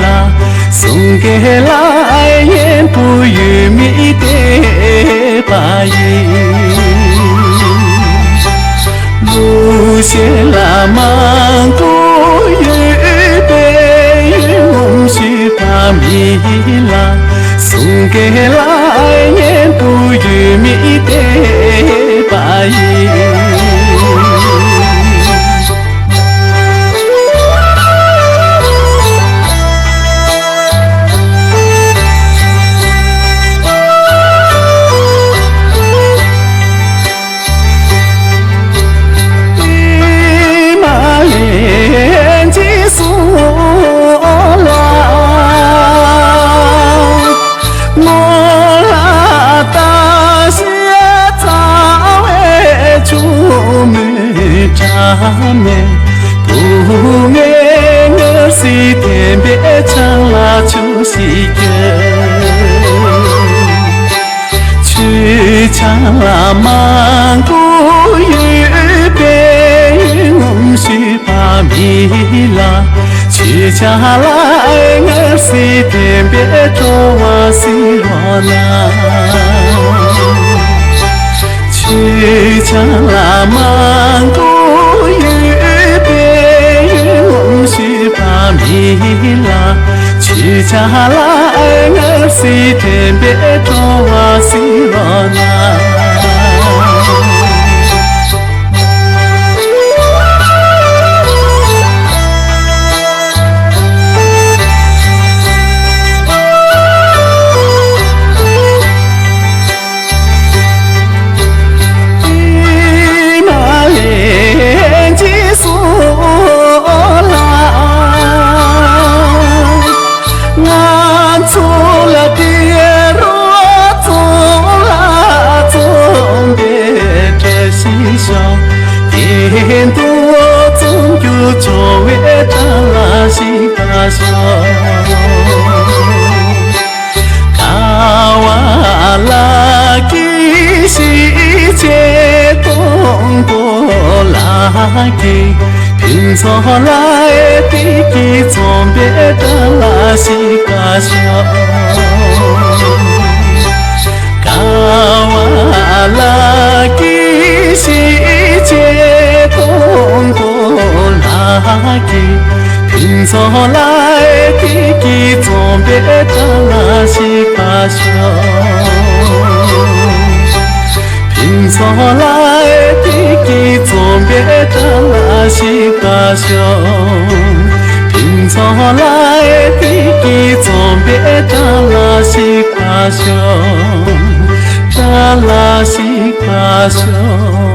啦，送给来年不与米的白衣。路线拉曼古与北云是把米啦，送给来年不与米的白衣。阿妹，不爱我是天边长拉就是个，去长拉曼谷与北我是把米啦，去家来我是天边做我是罗那，去家拉曼谷。米啦，去家来我是天边做我是罗那。天多总有作为当拉西巴小，卡瓦拉基西街东波拉基，平常来的基总别当拉西巴小，卡瓦拉基西街。东波拉基，平常来的基总别当拉西巴小，平常来的基总别当拉西巴小，平常来的基总别当拉西巴小，当拉西巴小。